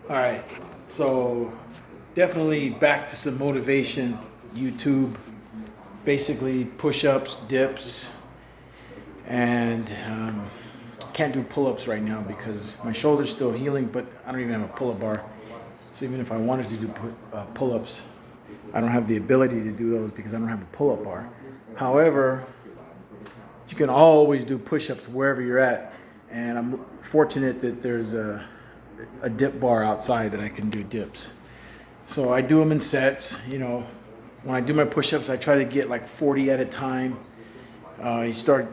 All right, so definitely back to some motivation. YouTube, basically push-ups, dips, and can't do pull-ups right now because my shoulder's still healing, but I don't even have a pull-up bar. So even if I wanted to do pull-ups, I don't have the ability to do those because I don't have a pull-up bar. However, you can always do push-ups wherever you're at, and I'm fortunate that there's a dip bar outside that I can do dips. So I do them in sets. When I do my push-ups, I try to get like 40 at a time. You start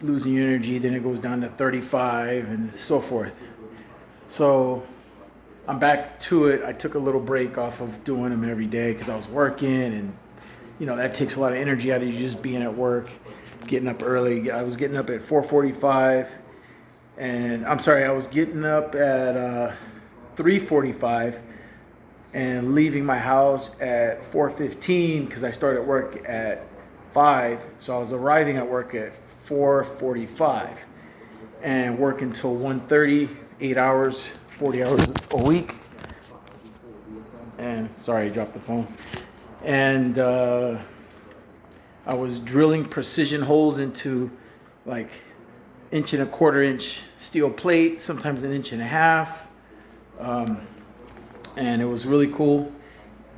losing your energy, then it goes down to 35 and so forth. So I'm back to it. I took a little break off of doing them every day because I was working, and that takes a lot of energy out of you just being at work, getting up early. I was getting up at 4:45, and I'm sorry, I was getting up at 3:45 and leaving my house at 4:15 because I started work at 5. So I was arriving at work at 4:45 and work until 1:30, 8 hours, 40 hours a week. And sorry, I dropped the phone. And I was drilling precision holes into like 1.25 inch steel plate, sometimes 1.5 inches. And it was really cool.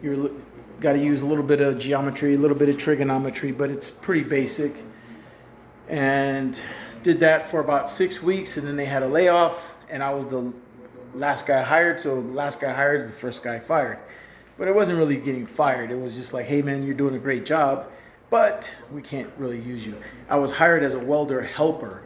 You got to use a little bit of geometry, a little bit of trigonometry, but it's pretty basic. And did that for about 6 weeks, and then they had a layoff, and I was the last guy hired. So the last guy hired is the first guy fired. But it wasn't really getting fired. It was just like, hey man, you're doing a great job, but we can't really use you. I was hired as a welder helper.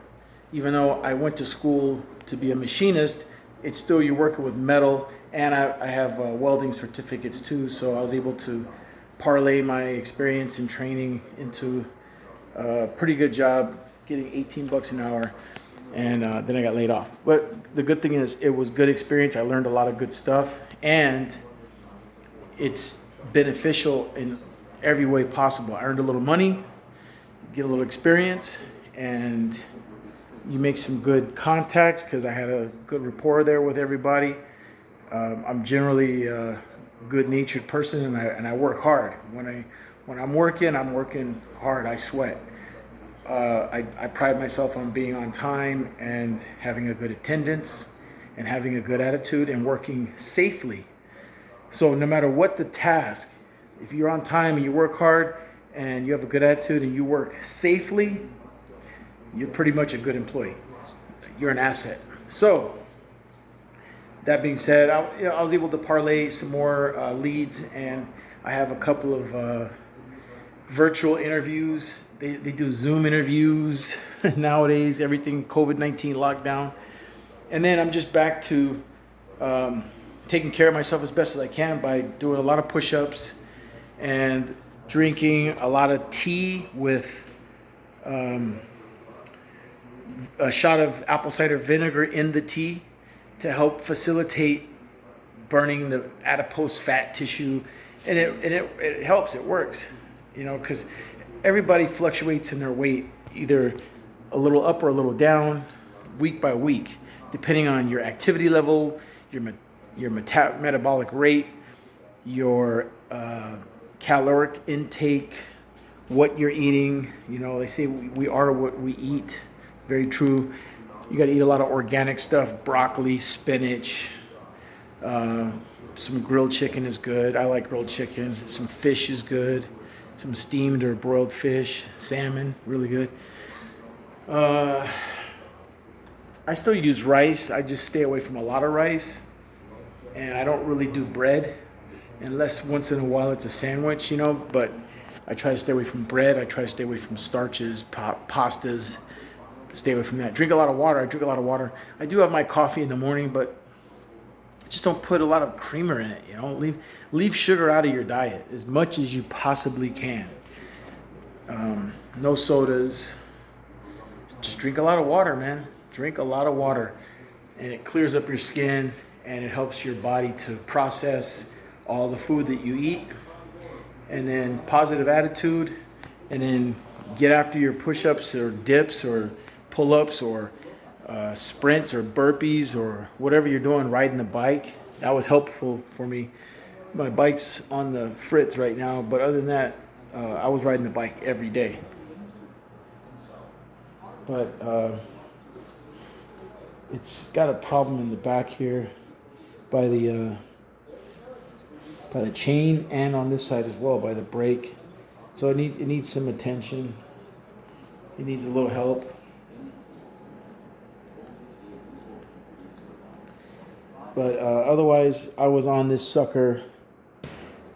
Even though I went to school to be a machinist, it's still you're working with metal, and I have welding certificates too, so I was able to parlay my experience and training into a pretty good job, getting $18 an hour, and then I got laid off. But the good thing is it was good experience. I learned a lot of good stuff, and it's beneficial in every way possible. I earned a little money, get a little experience, and you make some good contacts because I had a good rapport there with everybody. I'm generally a good-natured person, and I work hard. When I'm working hard. I sweat. I pride myself on being on time and having a good attendance and having a good attitude and working safely. So no matter what the task, if you're on time and you work hard and you have a good attitude and you work safely, you're pretty much a good employee. You're an asset. So that being said, I was able to parlay some more leads, and I have a couple of virtual interviews. They do Zoom interviews nowadays, everything COVID-19 lockdown. And then I'm just back to taking care of myself as best as I can by doing a lot of push-ups and drinking a lot of tea with a shot of apple cider vinegar in the tea to help facilitate burning the adipose fat tissue, and it helps. It works, because everybody fluctuates in their weight, either a little up or a little down, week by week, depending on your activity level, your metabolic rate, your caloric intake, what you're eating. They say we are what we eat. Very true. You got to eat a lot of organic stuff, broccoli, spinach. Some grilled chicken is good. I like grilled chicken. Some fish is good. Some steamed or broiled fish, salmon, really good. I still use rice. I just stay away from a lot of rice. And I don't really do bread unless once in a while it's a sandwich, but I try to stay away from bread. I try to stay away from starches, pastas. Stay away from that. Drink a lot of water. I drink a lot of water. I do have my coffee in the morning, but just don't put a lot of creamer in it. Leave sugar out of your diet as much as you possibly can. No sodas. Just drink a lot of water, man. Drink a lot of water, and it clears up your skin, and it helps your body to process all the food that you eat. And then positive attitude, and then get after your push-ups or dips or pull-ups or sprints or burpees or whatever you're doing, riding the bike. That was helpful for me. My bike's on the fritz right now, but other than that, I was riding the bike every day. But it's got a problem in the back here by the chain, and on this side as well by the brake. So it needs some attention. It needs a little help. But otherwise, I was on this sucker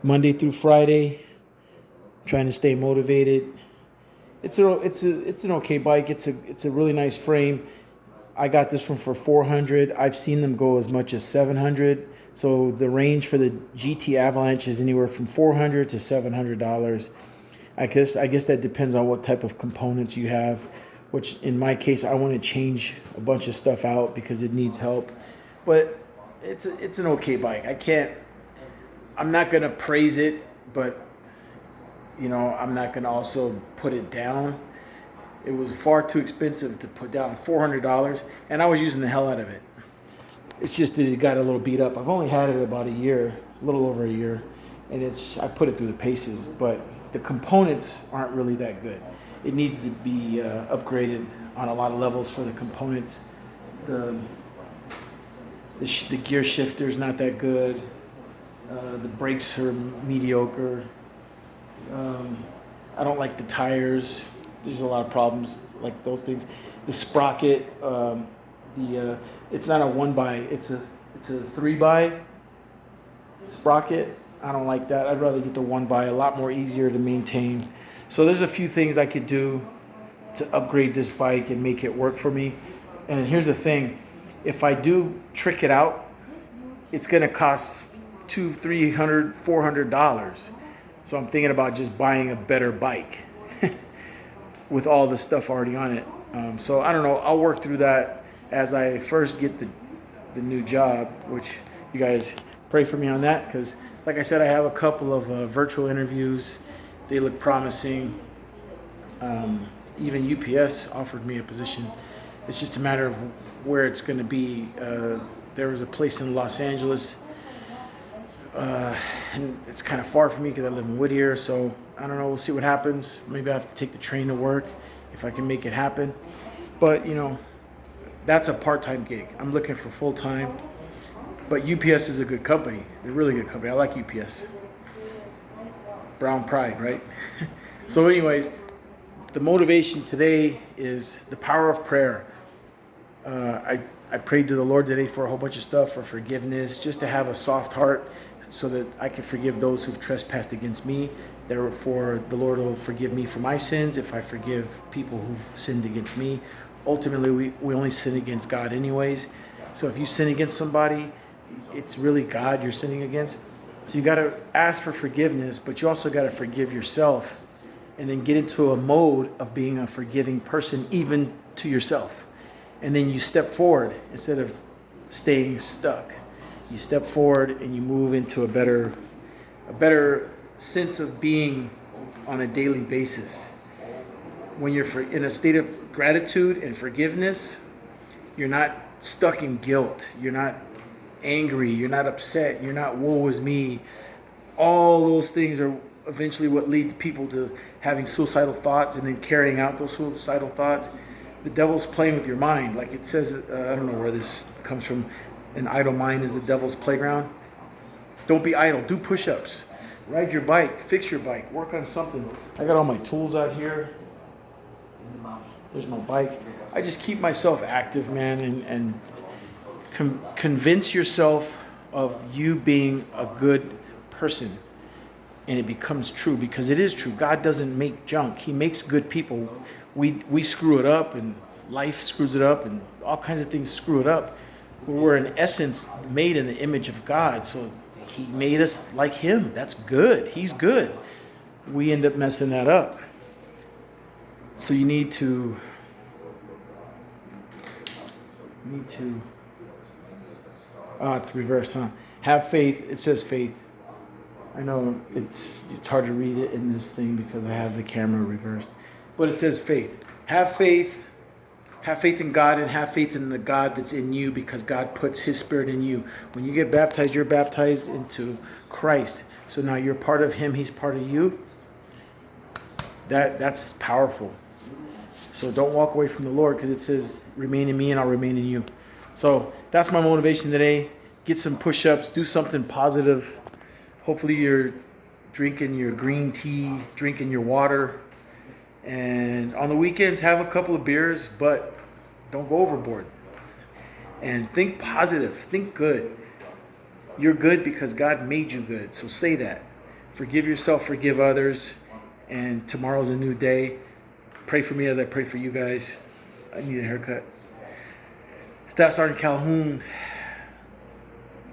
Monday through Friday, trying to stay motivated. It's an okay bike. It's a really nice frame. I got this one for $400. I've seen them go as much as $700. So the range for the GT Avalanche is anywhere from $400 to $700. I guess that depends on what type of components you have. Which in my case, I want to change a bunch of stuff out because it needs help. But it's an okay bike. I'm not gonna praise it, but I'm not gonna also put it down. It was far too expensive to put down $400, and I was using the hell out of it. It's just that it got a little beat up. I've only had it about a year, a little over a year, and I put it through the paces, but the components aren't really that good. It needs to be upgraded on a lot of levels for the components. The gear shifter is not that good. The brakes are mediocre. I don't like the tires. There's a lot of problems like those things. The sprocket, it's not a 1x, it's a 3x sprocket. I don't like that. I'd rather get the 1x, a lot more easier to maintain. So there's a few things I could do to upgrade this bike and make it work for me. And here's the thing, if I do trick it out, it's gonna cost $200, $300, $400. So I'm thinking about just buying a better bike with all the stuff already on it. So I don't know. I'll work through that as I first get the new job, which you guys pray for me on that, because like I said, I have a couple of virtual interviews. They look promising. Even UPS offered me a position. It's just a matter of where it's going to be. There was a place in Los Angeles, and it's kind of far from me because I live in Whittier. So I don't know. We'll see what happens. Maybe I have to take the train to work if I can make it happen. But that's a part-time gig. I'm looking for full-time. But UPS is a good company. They're a really good company. I like UPS. Brown pride, right? So anyways, the motivation today is the power of prayer. I prayed to the Lord today for a whole bunch of stuff, for forgiveness, just to have a soft heart so that I can forgive those who've trespassed against me. Therefore, the Lord will forgive me for my sins if I forgive people who've sinned against me. Ultimately, we only sin against God anyways. So if you sin against somebody, it's really God you're sinning against. So you got to ask for forgiveness, but you also got to forgive yourself and then get into a mode of being a forgiving person, even to yourself. And then you step forward instead of staying stuck. You step forward and you move into a better sense of being on a daily basis. When you're in a state of gratitude and forgiveness, you're not stuck in guilt. You're not angry. You're not upset. You're not woe is me. All those things are eventually what lead people to having suicidal thoughts and then carrying out those suicidal thoughts. The devil's playing with your mind. Like it says, I don't know where this comes from. An idle mind is the devil's playground. Don't be idle. Do push-ups. Ride your bike. Fix your bike. Work on something. I got all my tools out here. There's my bike. I just keep myself active, man, and convince yourself of you being a good person. And it becomes true, because it is true. God doesn't make junk. He makes good people. We screw it up, and life screws it up, and all kinds of things screw it up. But we're in essence made in the image of God. So he made us like him. That's good. He's good. We end up messing that up. So you need to it's reversed, huh? Have faith. It says faith. I know it's hard to read it in this thing because I have the camera reversed. But it says faith. Have faith. Have faith in God and have faith in the God that's in you, because God puts his spirit in you. When you get baptized, you're baptized into Christ. So now you're part of him, he's part of you. That's powerful. So don't walk away from the Lord, because it says, remain in me and I'll remain in you. So that's my motivation today. Get some push-ups, do something positive. Hopefully you're drinking your green tea, drinking your water. And on the weekends, have a couple of beers, but don't go overboard. And think positive, think good. You're good because God made you good. So say that. Forgive yourself, forgive others. And tomorrow's a new day. Pray for me as I pray for you guys. I need a haircut. Staff Sergeant Calhoun,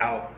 out.